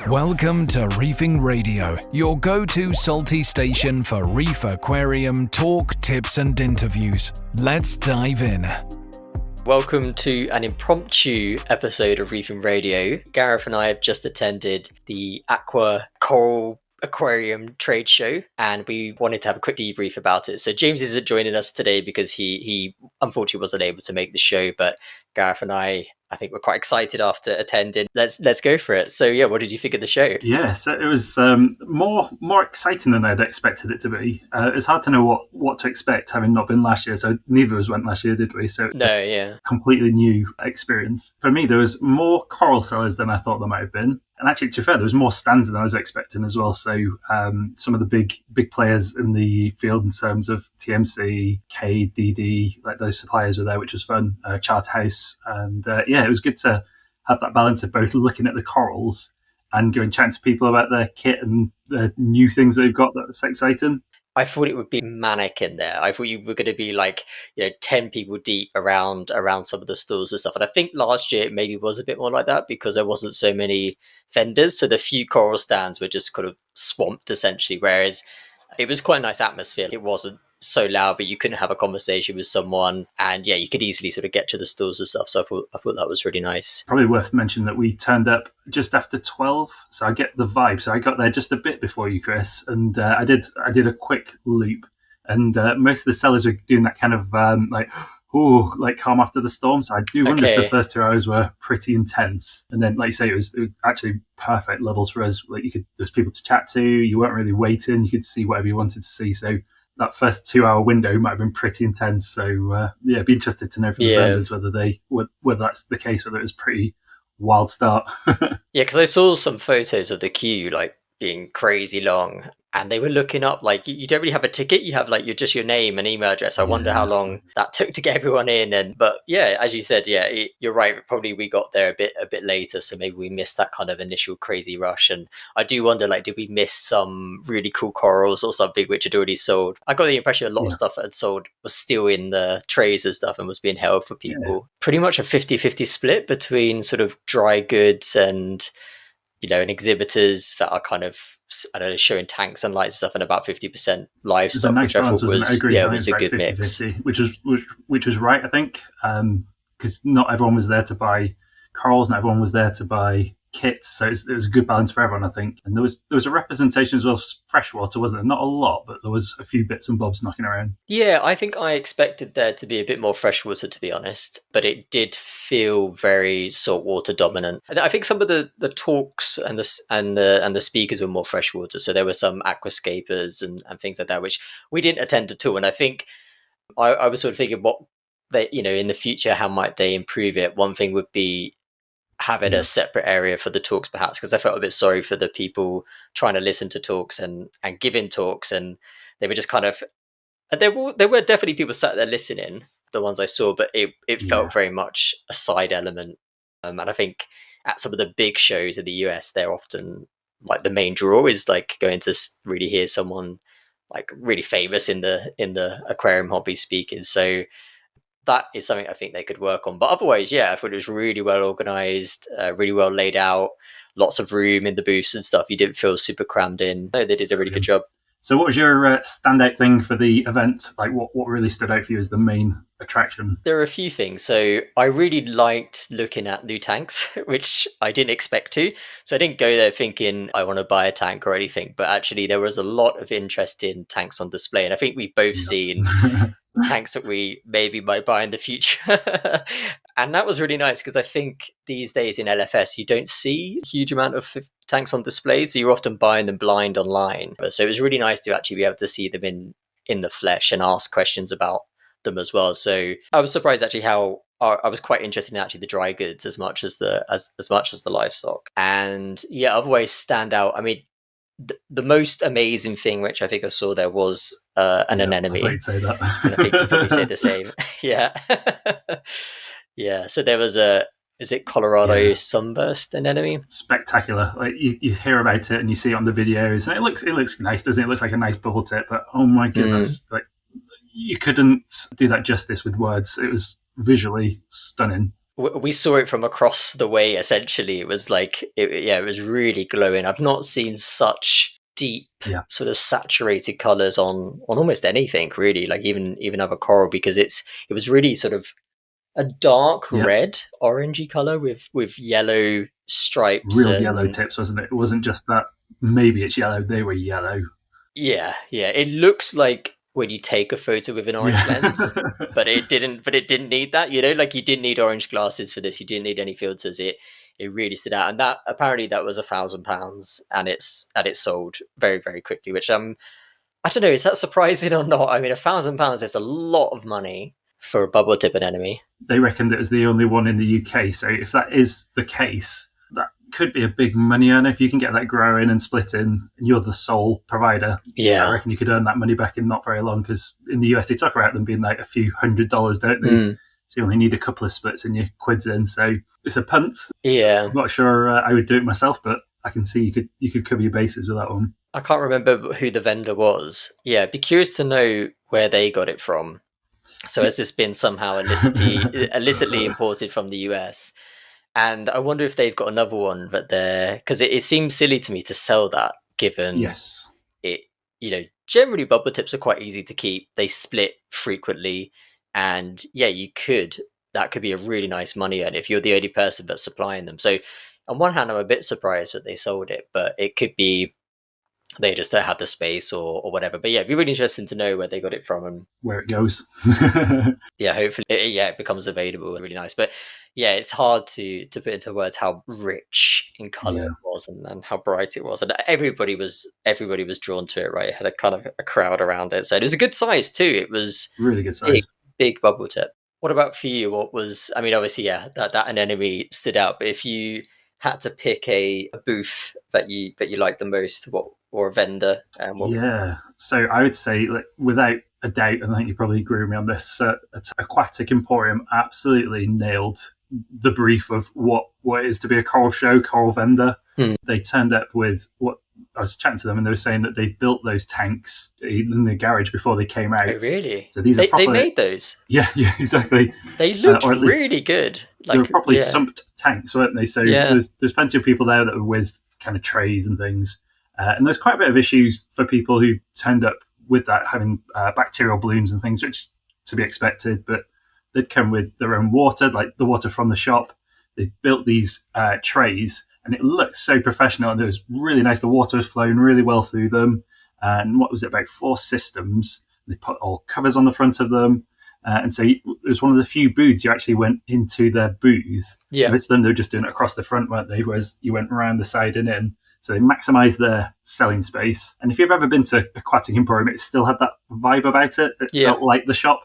Welcome to Reefing Radio, your go-to salty station for reef aquarium talk, tips and interviews. Let's dive in. Welcome to an impromptu episode of Reefing Radio. Gareth and I have just attended the AQUAH Coral Aquarium trade show and we wanted to have a quick debrief about it. So James isn't joining us today because he unfortunately wasn't able to make the show, but Gareth and I think we're quite excited after attending. Let's go for it. So yeah, what did you think of the show? Yeah, so it was more exciting than I'd expected it to be. It's hard to know what to expect, having not been last year. So neither of us went last year, did we? So no, yeah, completely new experience for me. There was more coral sellers than I thought there might have been, and actually, to be fair, there was more stands than I was expecting as well. So some of the big players in the field in terms of TMC, KDD, like those suppliers were there, which was fun. Charterhouse, and yeah, it was good to have that balance of both looking at the corals and going chatting to people about their kit and the new things they've got that's exciting. I thought it would be manic in there. I thought you were going to be like, 10 people deep around some of the stalls and stuff. And I think last year it maybe was a bit more like that because there wasn't so many vendors. So the few coral stands were just kind of swamped essentially. Whereas it was quite a nice atmosphere. It wasn't so loud, but you couldn't have a conversation with someone, and yeah, you could easily sort of get to the stalls and stuff. So I thought that was really nice. Probably worth mentioning that we turned up just after 12, so I get the vibe. So I got there just a bit before you, Chris, and I did a quick loop, and most of the sellers were doing that kind of like calm after the storm. So I do wonder if the first 2 hours were pretty intense, and then like you say, it was actually perfect levels for us. Like there's people to chat to. You weren't really waiting. You could see whatever you wanted to see. So that first 2 hour window might have been pretty intense. So yeah, it'd be interested to know from the vendors whether that's the case, whether it was pretty wild start. Yeah, because I saw some photos of the queue like being crazy long, and they were looking up like you don't really have a ticket, you have like your name and email address. I wonder how long that took to get everyone in. But yeah, as you said, you're right, probably we got there a bit later, so maybe we missed that kind of initial crazy rush. And I do wonder, like, did we miss some really cool corals or something which had already sold? I got the impression a lot of stuff that had sold was still in the trays and stuff and was being held for people. Pretty much a 50-50 split between sort of dry goods and and exhibitors that are kind of, I don't know, showing tanks and lights and stuff, and about 50% livestock, nice which balance, I thought was a good 50-50, mix. Which was right, I think, because not everyone was there to buy corals, not everyone was there to buy kits, so it was a good balance for everyone, I think. And there was a representation as well of freshwater, wasn't there? Not a lot, but there was a few bits and bobs knocking around. Yeah, I think I expected there to be a bit more freshwater, to be honest, but it did feel very saltwater dominant. I think some of the talks and the speakers were more freshwater, so there were some aquascapers and things like that, which we didn't attend at all. And I think I was sort of thinking what they, in the future, how might they improve it? One thing would be having a separate area for the talks, perhaps, because I felt a bit sorry for the people trying to listen to talks and giving talks, and they were just kind of, there were definitely people sat there listening, the ones I saw, but it felt very much a side element. And I think at some of the big shows in the US, they're often like the main draw is like going to really hear someone like really famous in the aquarium hobby speaking. So that is something I think they could work on. But otherwise, I thought it was really well organized, really well laid out, lots of room in the booths and stuff. You didn't feel super crammed in. No, they did a really good job. So what was your standout thing for the event? Like what really stood out for you as the main attraction? There are a few things. So I really liked looking at new tanks, which I didn't expect to. So I didn't go there thinking I want to buy a tank or anything, but actually there was a lot of interest in tanks on display. And I think we've both seen tanks that we maybe might buy in the future. And that was really nice because I think these days in LFS, you don't see a huge amount of tanks on display. So you're often buying them blind online. So it was really nice to actually be able to see them in the flesh and ask questions about them as well. So I was surprised actually how I was quite interested in actually the dry goods as much as the livestock. And otherwise stand out. I mean, the most amazing thing which I think I saw there was an anemone. I say that. And I think you probably say the same. So there was is it Colorado Sunburst anemone? Spectacular. Like you hear about it and you see it on the videos, and it looks nice, doesn't it? It looks like a nice bubble tip, but oh my goodness, like you couldn't do that justice with words. It was visually stunning. we saw it from across the way. Essentially, it was like it was really glowing. I've not seen such deep sort of saturated colors on almost anything really, like even other coral, because it was really sort of a dark red orangey color with yellow stripes, real yellow tips, wasn't it? It wasn't just that maybe it's yellow, they were yellow. Yeah, it looks like when you take a photo with an orange lens, but it didn't need that, like you didn't need orange glasses for this, you didn't need any filters. It really stood out, and that apparently that was £1,000, and it's sold very, very quickly, which I don't know, is that surprising or not? I mean, £1,000 is a lot of money for a bubble tip anemone. They reckoned it was the only one in the UK, so if that is the case, that could be a big money earner. If you can get that growing and splitting, and you're the sole provider, I reckon you could earn that money back in not very long, because in the US they talk about them being like a few $100s, don't they? So you only need a couple of splits and your quid's in, so it's a punt. I'm not sure I would do it myself, but I can see you could cover your bases with that one. I can't remember who the vendor was. I'd be curious to know where they got it from. So has this been somehow illicitly imported from the US? And I wonder if they've got another one that because it seems silly to me to sell that, given it, generally bubble tips are quite easy to keep. They split frequently, and that could be a really nice money earner if you're the only person that's supplying them. So on one hand, I'm a bit surprised that they sold it, but it could be they just don't have the space or whatever. But it'd be really interesting to know where they got it from and where it goes. Hopefully it becomes available. Really nice. But it's hard to put into words how rich in color it was and how bright it was. And everybody was drawn to it, right? It had a kind of a crowd around it. So it was a good size too. It was really good size. Big bubble tip. What about for you? Obviously, that anemone stood out. But if you had to pick a booth that you like the most, or a vendor? So I would say, like, without a doubt, and I think you probably agree with me on this, Aquatic Emporium absolutely nailed the brief of what it is to be a coral show, coral vendor. They turned up with what I was chatting to them, and they were saying that they built those tanks in the garage before they came out. Oh, really? So they made those? Yeah, exactly. They looked really good. They were properly sumped tanks, weren't they? So there's plenty of people there that were with kind of trays and things. And there's quite a bit of issues for people who turned up with that, having bacterial blooms and things, which to be expected, but they'd come with their own water, like the water from the shop. They built these trays, and it looked so professional, and it was really nice. The water was flowing really well through them. And what was it, about 4 systems? They put all covers on the front of them. And so it was one of the few booths you actually went into their booth. Most of them, they were just doing it across the front, weren't they? Whereas you went around the side and in. So they maximised their selling space. And if you've ever been to Aquatic Emporium, it still had that vibe about it. It felt like the shop,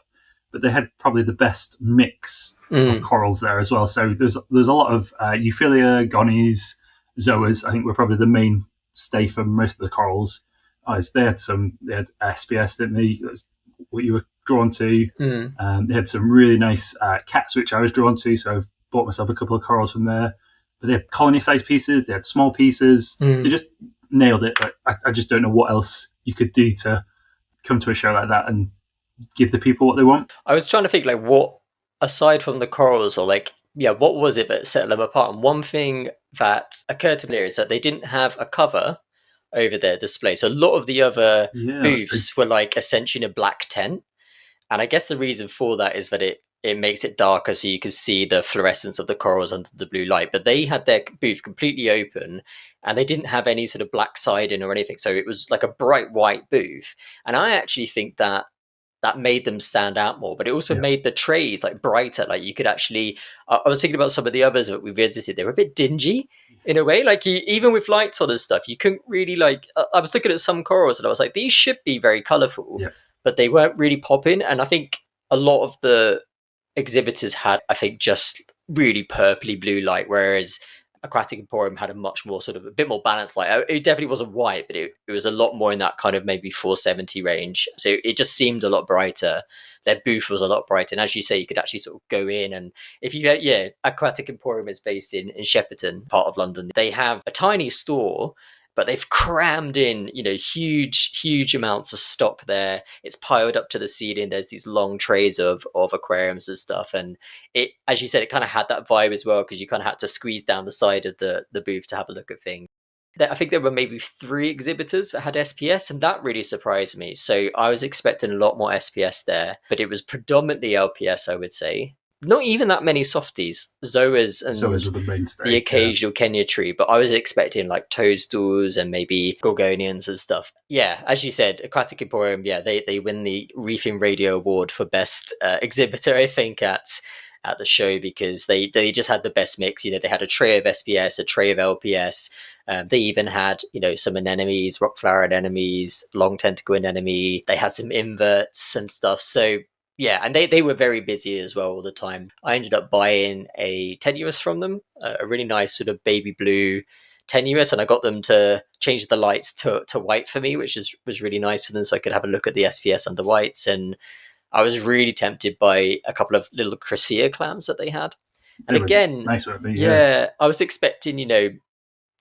but they had probably the best mix of corals there as well. So there's a lot of Euphilia, Gonies, Zoas. I think were probably the mainstay for most of the corals. They had SPS, didn't they? That's what you were drawn to. They had some really nice cats, which I was drawn to. So I've bought myself a couple of corals from there. But they had colony-sized pieces. They had small pieces. They just nailed it. Like, I just don't know what else you could do to come to a show like that and give the people what they want. I was trying to think, like, what, aside from the corals, or what was it that set them apart? And one thing that occurred to me is that they didn't have a cover over their display. So a lot of the other booths were like essentially in a black tent. And I guess the reason for that is that it makes it darker so you can see the fluorescence of the corals under the blue light. But they had their booth completely open, and they didn't have any sort of black siding or anything. So it was like a bright white booth. And I actually think that made them stand out more, but it also made the trays like brighter. Like you could actually, I was thinking about some of the others that we visited. They were a bit dingy in a way. Like even with lights on and stuff, you couldn't really I was looking at some corals and I was like, these should be very colorful, but they weren't really popping. And I think a lot of the exhibitors had, I think, just really purpley blue light, whereas Aquatic Emporium had a much more sort of a bit more balanced light. It definitely wasn't white, but it was a lot more in that kind of maybe 470 range. So it just seemed a lot brighter. Their booth was a lot brighter. And as you say, you could actually sort of go in, and if you Aquatic Emporium is based in Shepperton, part of London. They have a tiny store, but they've crammed in, huge amounts of stock there. It's piled up to the ceiling. There's these long trays of aquariums and stuff. And it, as you said, it kind of had that vibe as well, because you kind of had to squeeze down the side of the booth to have a look at things. I think there were maybe 3 exhibitors that had SPS, and that really surprised me. So I was expecting a lot more SPS there, but it was predominantly LPS, I would say. Not even that many softies, zoas and the occasional Kenya tree, but I was expecting like toadstools and maybe gorgonians and stuff. Yeah, as you said, Aquatic Emporium, they win the Reefing Radio Award for best exhibitor, I think, at the show, because they just had the best mix. They had a tray of SPS, a tray of LPS. They even had, some anemones, rock flower anemones, long tentacle anemone. They had some inverts and stuff. So yeah, and they were very busy as well all the time. I ended up buying a tenuous from them, a really nice sort of baby blue tenuous, and I got them to change the lights to white for me, which was really nice for them, so I could have a look at the SPS under whites. And I was really tempted by a couple of little crocea clams that they had. And again, nice, I was expecting,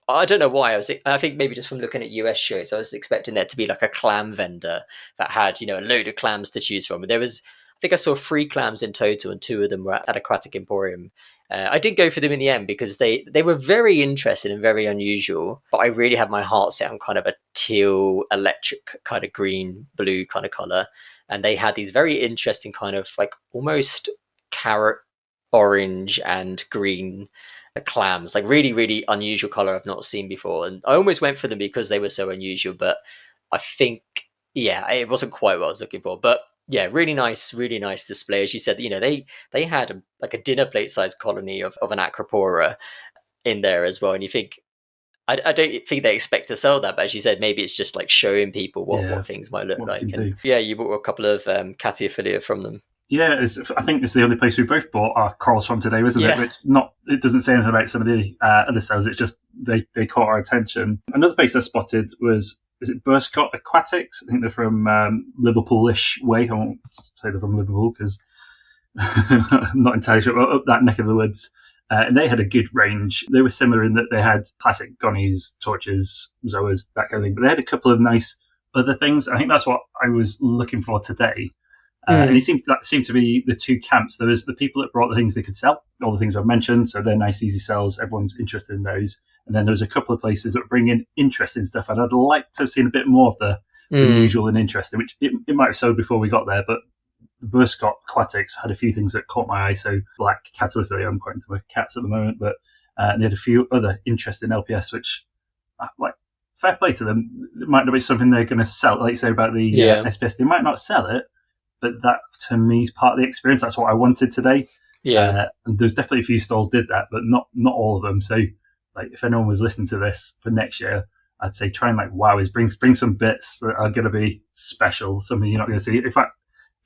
I don't know why. I think maybe just from looking at US shows, I was expecting there to be like a clam vendor that had, a load of clams to choose from. And I think I saw 3 clams in total, and 2 of them were at Aquatic Emporium. I did go for them in the end because they were very interesting and very unusual, but I really had my heart set on kind of a teal, electric kind of green, blue kind of color. And they had these very interesting kind of like almost carrot, orange and green clams, like really, really unusual color I've not seen before. And I almost went for them because they were so unusual, but I think, it wasn't quite what I was looking for. But yeah, really nice display. As you said, they had like a dinner plate sized colony of an Acropora in there as well. And you think, I don't think they expect to sell that, but as you said, maybe it's just like showing people what things might look like. And you bought a couple of Cathiophilia from them. Yeah, I think it's the only place we both bought our corals from today, wasn't it? Which it doesn't say anything about some of the other sales. It's just they caught our attention. Another place I spotted is it Burscott Aquatics? I think they're from Liverpoolish way. I won't say they're from Liverpool because I'm not entirely sure. Up that neck of the woods. And they had a good range. They were similar in that they had classic gonnies, torches, zoas, that kind of thing. But they had a couple of nice other things. I think that's what I was looking for today. And it seemed to be the 2 camps. There was the people that brought the things they could sell, all the things I've mentioned. So they're nice, easy sells. Everyone's interested in those. And then there was a couple of places that bring in interesting stuff. And I'd like to have seen a bit more of the unusual and interesting, which it might have sold before we got there. But the Burscott Aquatics had a few things that caught my eye. So black Cathiophilia, I'm quite into my cats at the moment. But they had a few other interesting LPS, which, like, fair play to them. It might not be something they're going to sell. Like you say about the SPS, they might not sell it. But that, to me, is part of the experience. That's what I wanted today. And there's definitely a few stalls did that, but not all of them. So, like, if anyone was listening to this for next year, I'd say try and bring some bits that are going to be special, something you're not going to see. In fact,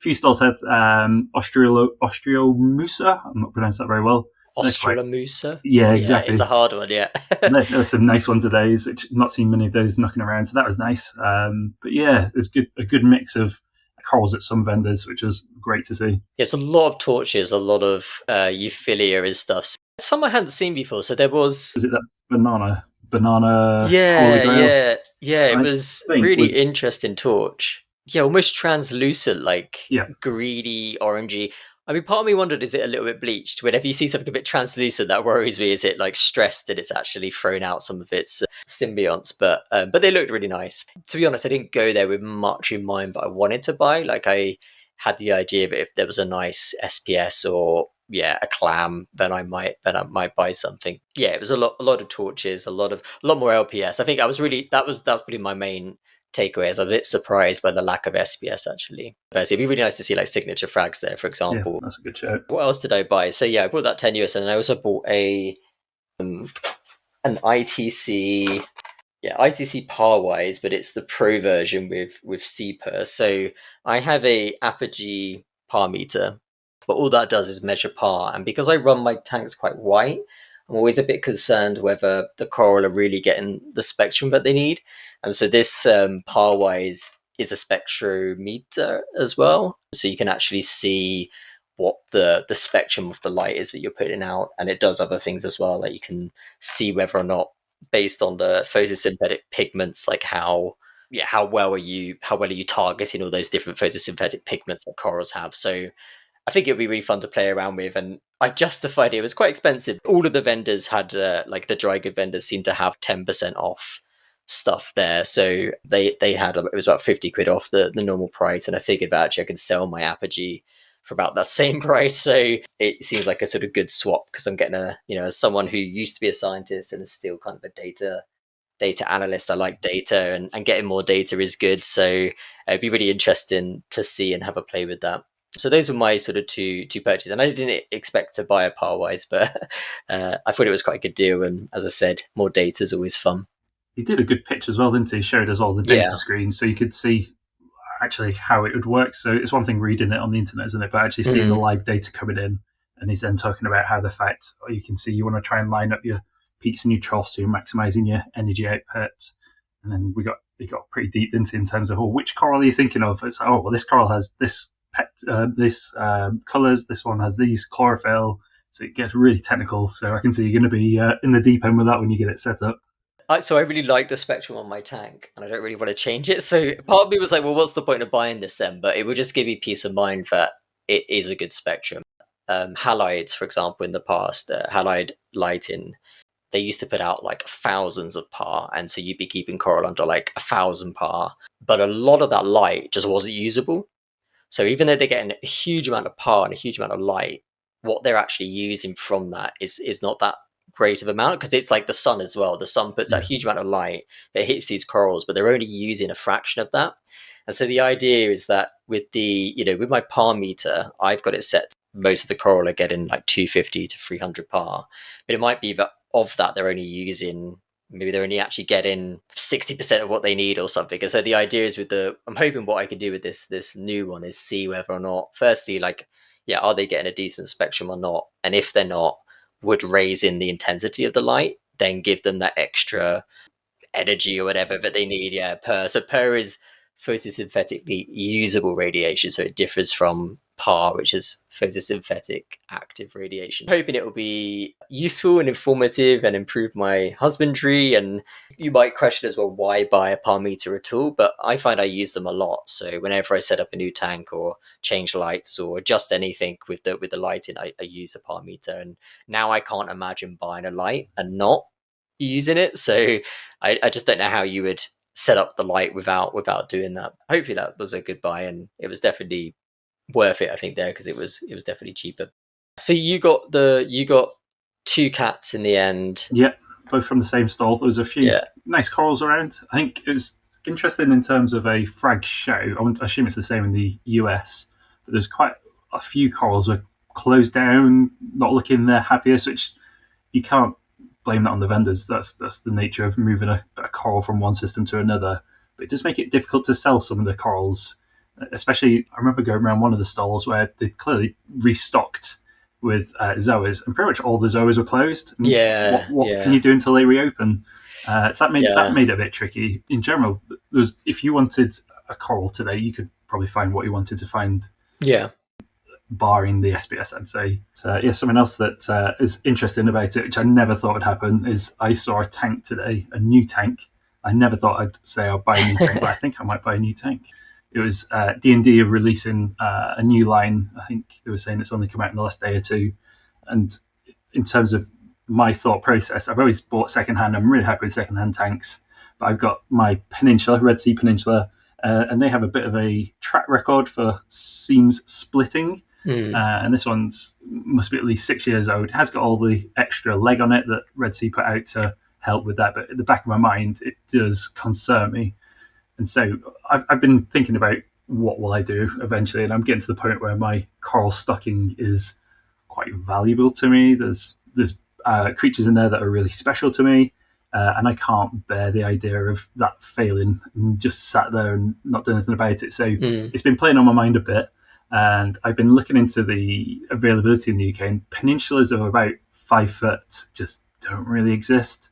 a few stalls had Ostriomusa. I'm not pronouncing that very well. Ostriomusa? Yeah, exactly. It's a hard one, there were some nice ones of those, which I've not seen many of those knocking around. So that was nice. But yeah, there's a good mix of corals at some vendors, which was great to see. It's a lot of torches, a lot of Euphilia and stuff. Some I hadn't seen before. So there was it that banana? Yeah. It was really interesting torch. Yeah, almost translucent, like greedy, orangey. I mean, part of me wondered, is it a little bit bleached? Whenever you see something a bit translucent, that worries me. Is it like stressed and it's actually thrown out some of its symbionts? But they looked really nice. To be honest, I didn't go there with much in mind that I wanted to buy. Like, I had the idea that if there was a nice SPS or a clam, then I might buy something. Yeah, it was a lot of torches, a lot more LPS. I think that's probably my main takeaway. I was a bit surprised by the lack of SPS actually. But it'd be really nice to see like signature frags there, for example. Yeah, that's a good show. What else did I buy? So I bought that tenuous, and I also bought an ITC PARwise, but it's the pro version with CPR. So I have a Apogee par meter, but all that does is measure par. And because I run my tanks quite white, I'm always a bit concerned whether the coral are really getting the spectrum that they need. And so this PARwise is a spectrometer as well. So you can actually see what the spectrum of the light is that you're putting out. And it does other things as well. Like you can see whether or not based on the photosynthetic pigments, like how well are you targeting all those different photosynthetic pigments that corals have. So I think it would be really fun to play around with, and I justified it. It was quite expensive. All of the vendors had, like the dry good vendors seemed to have 10% off stuff there. So they had, it was about 50 quid off the normal price. And I figured that actually I could sell my apogee for about that same price. So it seems like a sort of good swap, because I'm getting as someone who used to be a scientist and is still kind of a data analyst, I like data, and getting more data is good. So it'd be really interesting to see and have a play with that. So those were my sort of two purchases, and I didn't expect to buy a PARwise, but I thought it was quite a good deal. And as I said, more data is always fun. He did a good pitch as well, didn't he? He showed us all the data screens, so you could see actually how it would work. So it's one thing reading it on the internet, isn't it? But actually seeing the live data coming in, and he's then talking about how the fact you can see you want to try and line up your peaks and your troughs, so you're maximizing your energy output. And then he got pretty deep into in terms of which coral are you thinking of? It's this coral has this colours, this one has these chlorophyll, so it gets really technical. So I can see you're going to be in the deep end with that when you get it set up. So I really like the spectrum on my tank, and I don't really want to change it. So part of me was like, well, what's the point of buying this then? But it would just give you peace of mind that it is a good spectrum. Halides, for example, in the past, halide lighting, they used to put out like thousands of PAR, and so you'd be keeping coral under like 1,000 PAR, but a lot of that light just wasn't usable. So even though they're getting a huge amount of PAR and a huge amount of light, what they're actually using from that is not that great of amount, because it's like the sun as well. The sun puts out a huge amount of light that hits these corals, but they're only using a fraction of that. And so the idea is that with with my PAR meter, I've got it set. Most of the coral are getting like 250 to 300 PAR, but it might be that of that they're only actually getting 60% of what they need or something. And so the idea is I'm hoping what I could do with this new one is see whether or not, firstly, are they getting a decent spectrum or not? And if they're not, would raise in the intensity of the light, then give them that extra energy or whatever that they need. So PAR is photosynthetically usable radiation, so it differs from PAR, which is photosynthetic active radiation. I'm hoping it will be useful and informative and improve my husbandry. And you might question as well, why buy a PAR meter at all? But I find I use them a lot. So whenever I set up a new tank or change lights or adjust anything with the lighting, I use a PAR meter. And now I can't imagine buying a light and not using it. So I just don't know how you would set up the light without doing that. Hopefully that was a good buy, and it was definitely worth it, I think, there, because it was definitely cheaper. So you got two cats in the end. Yeah, both from the same stall. There was a few nice corals around. I think it was interesting in terms of a frag show. I assume it's the same in the US, but there's quite a few corals were closed down, not looking their happiest, which you can't blame that on the vendors. That's the nature of moving a coral from one system to another. But it does make it difficult to sell some of the corals. Especially, I remember going around one of the stalls where they clearly restocked with zoas, and pretty much all the zoas were closed. What can you do until they reopen? So that made it a bit tricky. In general, if you wanted a coral today, you could probably find what you wanted to find. Yeah. Barring the SBS, I'd say. So, something else that is interesting about it, which I never thought would happen, is I saw a tank today, a new tank. I never thought I'd say I'll buy a new tank, but I think I might buy a new tank. It was D&D releasing a new line. I think they were saying it's only come out in the last day or two. And in terms of my thought process, I've always bought secondhand. I'm really happy with secondhand tanks. But I've got my Peninsula, Red Sea Peninsula, and they have a bit of a track record for seams splitting. And this one's must be at least 6 years old. It has got all the extra leg on it that Red Sea put out to help with that. But at the back of my mind, it does concern me. And so I've been thinking about what will I do eventually, and I'm getting to the point where my coral stocking is quite valuable to me. There's creatures in there that are really special to me, and I can't bear the idea of that failing and just sat there and not doing anything about it. So it's been playing on my mind a bit, and I've been looking into the availability in the UK, and peninsulas of about 5 foot just don't really exist.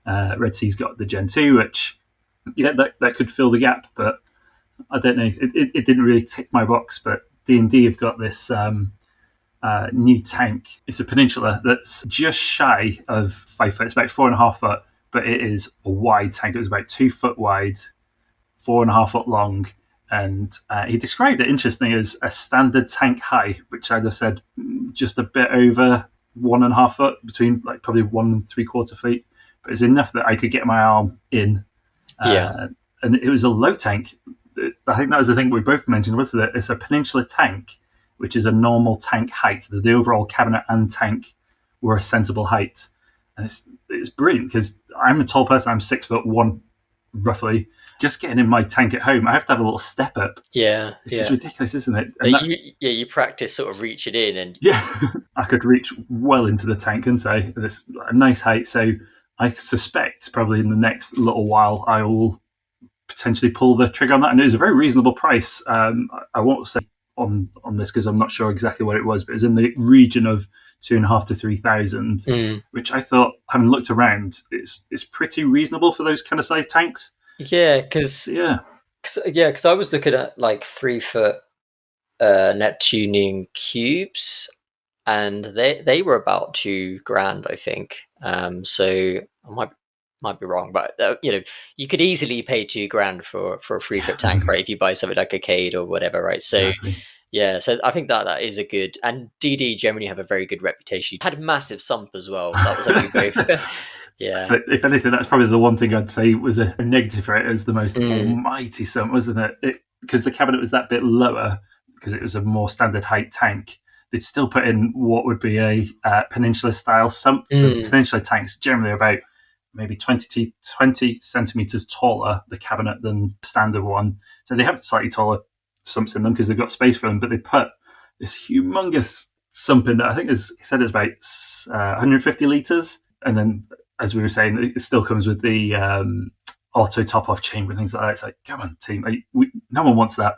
Red Sea's got the Gen 2, which that could fill the gap, but I don't know. It didn't really tick my box. But D&D have got this new tank. It's a Peninsula that's just shy of 5 foot. It's about 4.5 foot, but it is a wide tank. It was about 2 foot wide, 4.5 foot long. And he described it, interestingly, as a standard tank height, which I'd have said just a bit over 1.5 foot, between like probably 1 3/4 feet. But it's enough that I could get my arm in. And it was a low tank. I think that was the thing we both mentioned, wasn't it? It's a peninsula tank, which is a normal tank height. The overall cabinet and tank were a sensible height. And it's brilliant because I'm a tall person. I'm 6'1", roughly. Just getting in my tank at home, I have to have a little step up. Yeah. Which is ridiculous, isn't it? And you practice sort of reaching in. And yeah, I could reach well into the tank, couldn't I? It's a nice height. So I suspect probably in the next little while I will potentially pull the trigger on that. And it was a very reasonable price. I won't say on this because I'm not sure exactly what it was, but it's in the region of 2,500 to 3,000, which I thought, having looked around, it's pretty reasonable for those kind of size tanks. Yeah, because I was looking at like 3 foot net tuning cubes, and they were about $2,000, I think. So I might be wrong, but you could easily pay $2,000 for a 3 foot tank, right? If you buy something like a Cade or whatever, right? So Exactly. yeah, so I think that is a good, and DD generally have a very good reputation. Had a massive sump as well. That was like we both. Yeah. So if anything, that's probably the one thing I'd say was a negative for it, is the most almighty sump, wasn't it? Because the cabinet was that bit lower, because it was a more standard height tank. They'd still put in what would be a peninsula style sump. So peninsula tanks generally are about maybe 20 centimeters taller, the cabinet, than the standard one. So they have slightly taller sumps in them because they've got space for them, but they put this humongous sump in that I think he said it's about 150 litres. And then, as we were saying, it still comes with the auto top-off chamber and things like that. It's like, come on, team. No one wants that.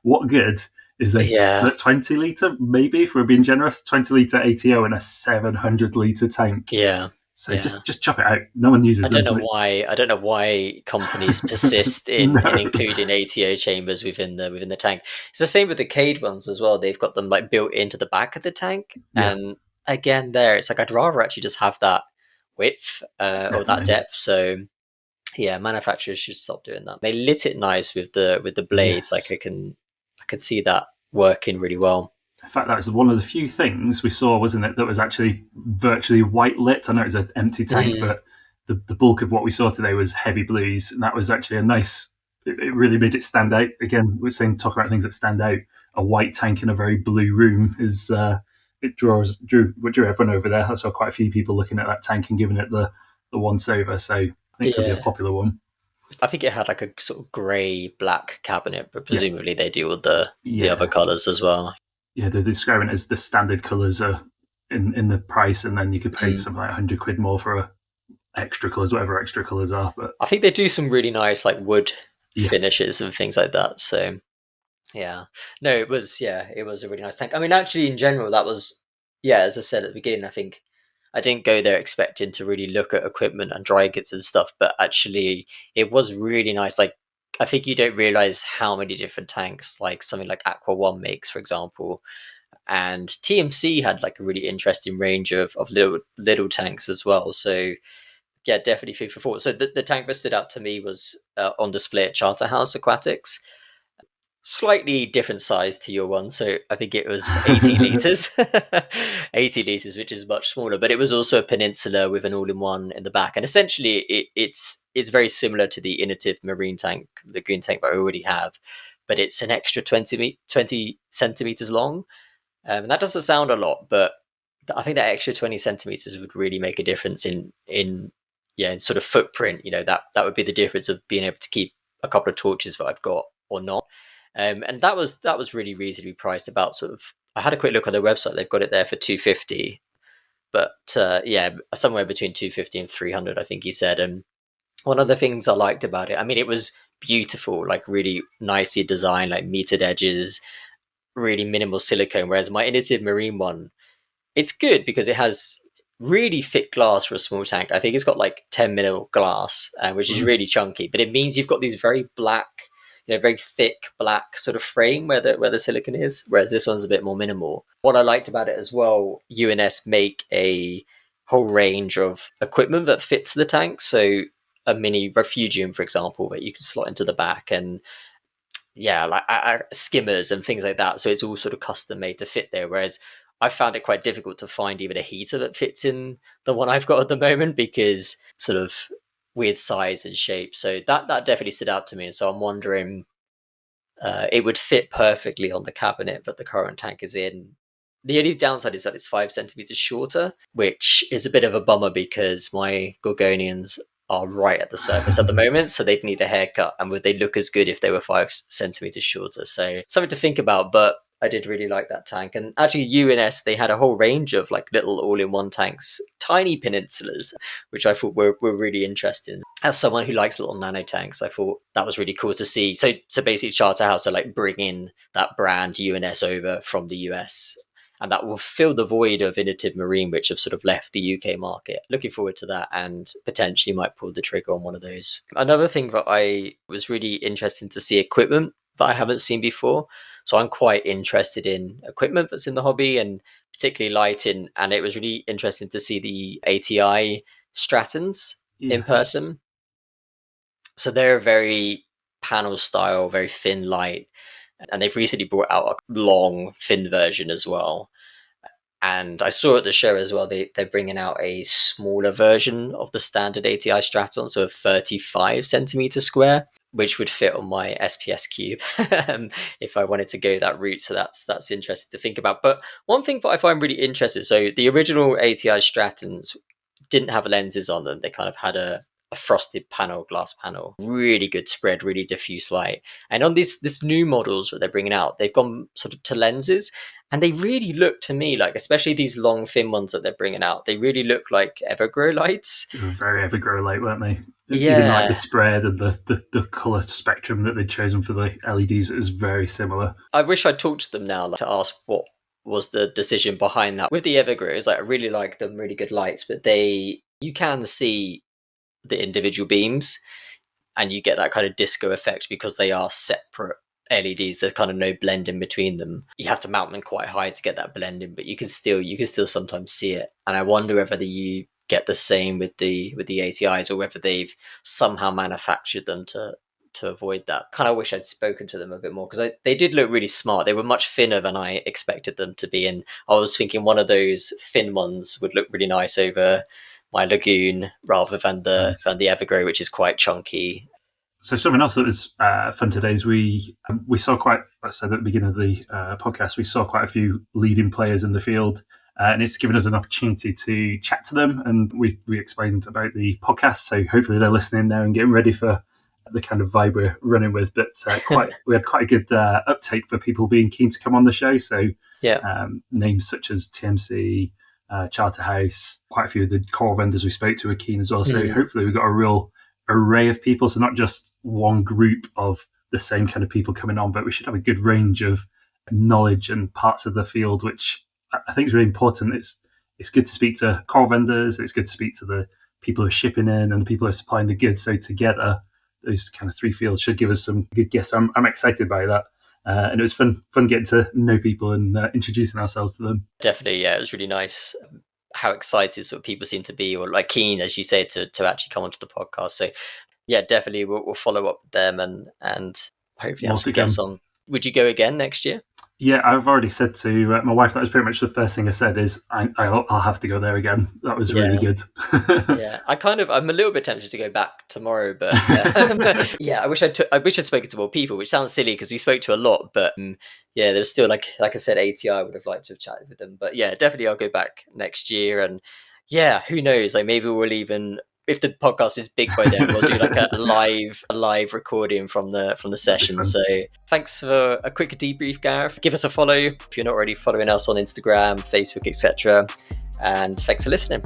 What good is a 20 litre, maybe, if we're being generous, 20 litre ATO in a 700 litre tank? Yeah. So just chop it out. No one uses them. I don't know why companies persist in including ATO chambers within the tank. It's the same with the Cade ones as well. They've got them like built into the back of the tank. Yeah. And again, it's like I'd rather actually just have that width or that depth. So yeah, manufacturers should stop doing that. They lit it nice with the blades. Yes. Like I could see that working really well. In fact, that was one of the few things we saw, wasn't it, that was actually virtually white lit. I know it's an empty tank, but the bulk of what we saw today was heavy blues, and that was actually a nice. It really made it stand out. Again, we're talking about things that stand out. A white tank in a very blue room is it drew everyone over there. I saw quite a few people looking at that tank and giving it the once over. So I think it could be a popular one. I think it had like a sort of grey black cabinet, but presumably they do with the other colours as well. Yeah, they're describing it as the standard colours are in the price, and then you could pay something like £100 more for extra colours, whatever extra colours are. But I think they do some really nice like wood finishes and things like that. So yeah, no, it was a really nice tank. I mean, actually, in general, that was as I said at the beginning, I think I didn't go there expecting to really look at equipment and dry goods and stuff, but actually, it was really nice. Like, I think you don't realize how many different tanks, like something like AQUAH makes, for example, and TMC had like a really interesting range of little tanks as well. So yeah, definitely food for thought. So the tank that stood out to me was on display at Charterhouse Aquatics. Slightly different size to your one, so I think it was 80 litres 80 litres, which is much smaller, but it was also a peninsula with an all-in-one in the back, and essentially it's very similar to the Innovative marine tank, the green tank that I already have, but it's an extra 20 centimetres long, and that doesn't sound a lot, but I think that extra 20 centimetres would really make a difference in sort of footprint. That would be the difference of being able to keep a couple of torches that I've got or not. And that was really reasonably priced. About sort of, I had a quick look on their website. They've got it there for $250, but somewhere between $250 and $300, I think he said. And one of the things I liked about it, I mean, it was beautiful, like really nicely designed, like metered edges, really minimal silicone. Whereas my Innovative Marine one, it's good because it has really thick glass for a small tank. I think it's got like 10 mil glass, which is really chunky. But it means you've got these very black, very thick black sort of frame where the silicone is, whereas this one's a bit more minimal. What I liked about it as well, UNS make a whole range of equipment that fits the tank. So a mini refugium, for example, that you can slot into the back, and like skimmers and things like that. So it's all sort of custom made to fit there. Whereas I found it quite difficult to find even a heater that fits in the one I've got at the moment, because sort of weird size and shape. So that definitely stood out to me. And so I'm wondering, it would fit perfectly on the cabinet that the current tank is in. The only downside is that it's 5 centimeters shorter, which is a bit of a bummer because my Gorgonians are right at the surface at the moment, so they'd need a haircut, and would they look as good if they were 5 centimeters shorter? So something to think about, but I did really like that tank. And actually UNS, they had a whole range of like little all-in-one tanks, tiny peninsulas, which I thought were really interesting. As someone who likes little nano tanks, I thought that was really cool to see. So basically Charterhouse are like bringing that brand UNS over from the US, and that will fill the void of Innovative Marine, which have sort of left the UK market. Looking forward to that, and potentially might pull the trigger on one of those. Another thing that I was really interested to see, equipment that I haven't seen before. So I'm quite interested in equipment that's in the hobby, and particularly lighting. And it was really interesting to see the ATI Stratons in person. So they're a very panel style, very thin light. And they've recently brought out a long, thin version as well. And I saw at the show as well, they're bringing out a smaller version of the standard ATI Straton, so a 35 centimeter square, which would fit on my SPS cube if I wanted to go that route. So that's interesting to think about. But one thing that I find really interesting, so the original ATI Stratons didn't have lenses on them. They kind of had a frosted glass panel, really good spread, really diffuse light. And on this new models that they're bringing out, they've gone sort of to lenses, and they really look to me like, especially these long thin ones that they're bringing out, they really look like Evergrow lights. They were very Evergrow light, weren't they? Yeah. Even like the spread and the colour spectrum that they'd chosen for the LEDs, it was very similar. I wish I'd talked to them now, like, to ask what was the decision behind that. With the Evergrows, like, I really like them, really good lights, but you can see the individual beams, and you get that kind of disco effect because they are separate LEDs. There's kind of no blend in between them. You have to mount them quite high to get that blend in, but you can still sometimes see it. And I wonder whether you get the same with the ATIs, or whether they've somehow manufactured them to avoid that. Kind of wish I'd spoken to them a bit more, because they did look really smart. They were much thinner than I expected them to be, and I was thinking one of those thin ones would look really nice over my Lagoon rather than the Evergrow, which is quite chunky. So something else that was fun today is we saw quite, as I said at the beginning of the podcast, we saw quite a few leading players in the field, and it's given us an opportunity to chat to them, and we explained about the podcast, so hopefully they're listening now and getting ready for the kind of vibe we're running with. But we had quite a good uptake for people being keen to come on the show. So names such as TMC, Charterhouse, quite a few of the core vendors we spoke to are keen as well. So hopefully we've got a real array of people, so not just one group of the same kind of people coming on, but we should have a good range of knowledge and parts of the field, which I think is really important. It's good to speak to core vendors, it's good to speak to the people who are shipping in and the people who are supplying the goods. So together, those kind of three fields should give us some good guests. I'm excited by that. And it was fun getting to know people and introducing ourselves to them. Definitely, yeah, it was really nice how excited sort of people seem to be, or like keen, as you say, to actually come onto the podcast. So yeah, definitely we'll follow up with them and hopefully have some guests on. Would you go again next year? Yeah, I've already said to my wife, that was pretty much the first thing I said, is I'll have to go there again. That was really good. Yeah, I'm a little bit tempted to go back tomorrow, but yeah, I wish I'd spoken to more people, which sounds silly because we spoke to a lot, but yeah, there's still, like I said, ATI, I would have liked to have chatted with them. But yeah, definitely I'll go back next year, and yeah, who knows, like maybe we'll even, if the podcast is big by then, we'll do like a live recording from the session. So thanks for a quick debrief, Gareth. Give us a follow if you're not already following us on Instagram, Facebook, etc. And thanks for listening.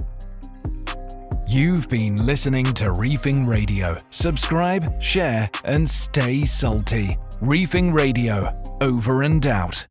You've been listening to Reefing Radio. Subscribe, share, and stay salty. Reefing Radio, over and out.